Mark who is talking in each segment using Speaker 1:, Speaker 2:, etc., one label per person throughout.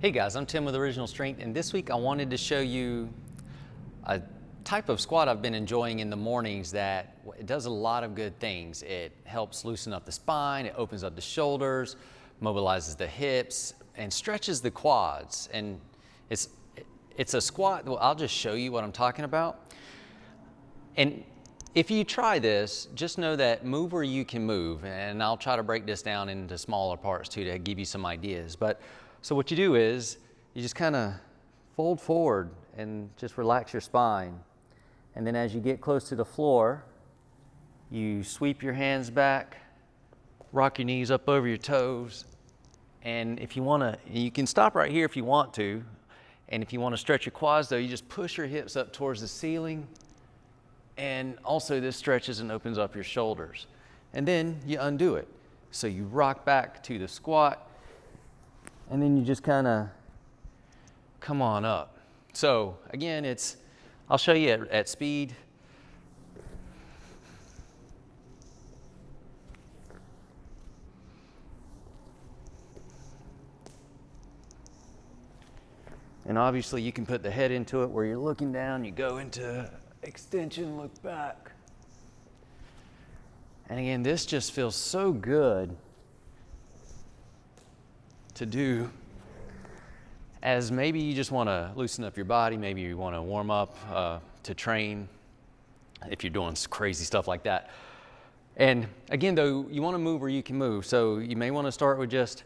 Speaker 1: Hey guys, I'm Tim with Original Strength, and this week I wanted to show you a type of squat I've been enjoying in the mornings that it does a lot of good things. It helps loosen up the spine, it opens up the shoulders, mobilizes the hips, and stretches the quads. And it's a squat. Well, I'll just show you what I'm talking about. And if you try this, just know that move where you can move, and I'll try to break this down into smaller parts too to give you some ideas. So what you do is you just kind of fold forward and just relax your spine. And then as you get close to the floor, you sweep your hands back, rock your knees up over your toes. And if you want to, you can stop right here if you want to. And if you want to stretch your quads though, you just push your hips up towards the ceiling. And also this stretches and opens up your shoulders. And then you undo it. So you rock back to the squat, and then you just kind of come on up. So again, I'll show you at speed. And obviously you can put the head into it where you're looking down, you go into extension, look back. And again, this just feels so good to do, as maybe you just want to loosen up your body, maybe you want to warm up to train if you're doing crazy stuff like that. And again though, you want to move where you can move, so you may want to start with just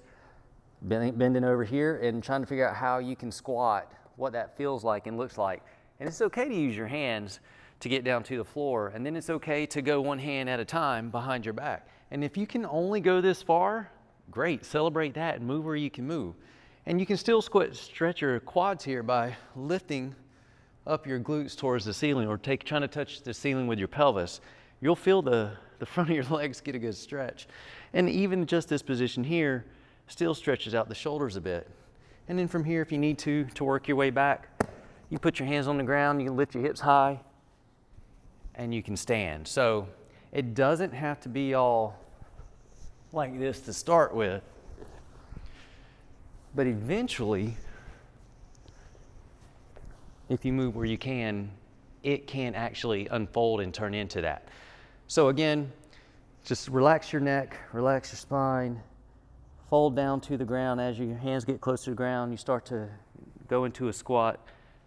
Speaker 1: bending over here and trying to figure out how you can squat, what that feels like and looks like. And it's okay to use your hands to get down to the floor, and then it's okay to go one hand at a time behind your back. And if you can only go this far, great, celebrate that and move where you can move. And you can still stretch your quads here by lifting up your glutes towards the ceiling, or trying to touch the ceiling with your pelvis. You'll feel the front of your legs get a good stretch. And even just this position here still stretches out the shoulders a bit. And then from here, if you need to work your way back, you put your hands on the ground, you can lift your hips high, and you can stand. So it doesn't have to be all like this to start with, but eventually, if you move where you can, it can actually unfold and turn into that. So again, just relax your neck, relax your spine, fold down to the ground. As your hands get close to the ground, you start to go into a squat.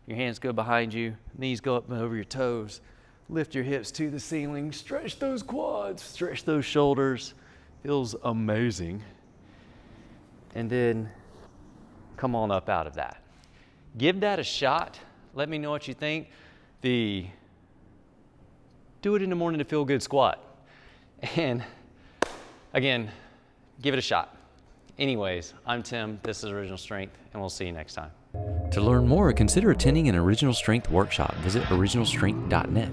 Speaker 1: Your hands go behind you, knees go up and over your toes. Lift your hips to the ceiling, stretch those quads, stretch those shoulders. Feels amazing. And then come on up out of that. Give that a shot. Let me know what you think. Do it in the morning to feel good squat. And again, give it a shot. Anyways, I'm Tim, this is Original Strength, and we'll see you next time.
Speaker 2: To learn more, consider attending an Original Strength workshop. Visit originalstrength.net.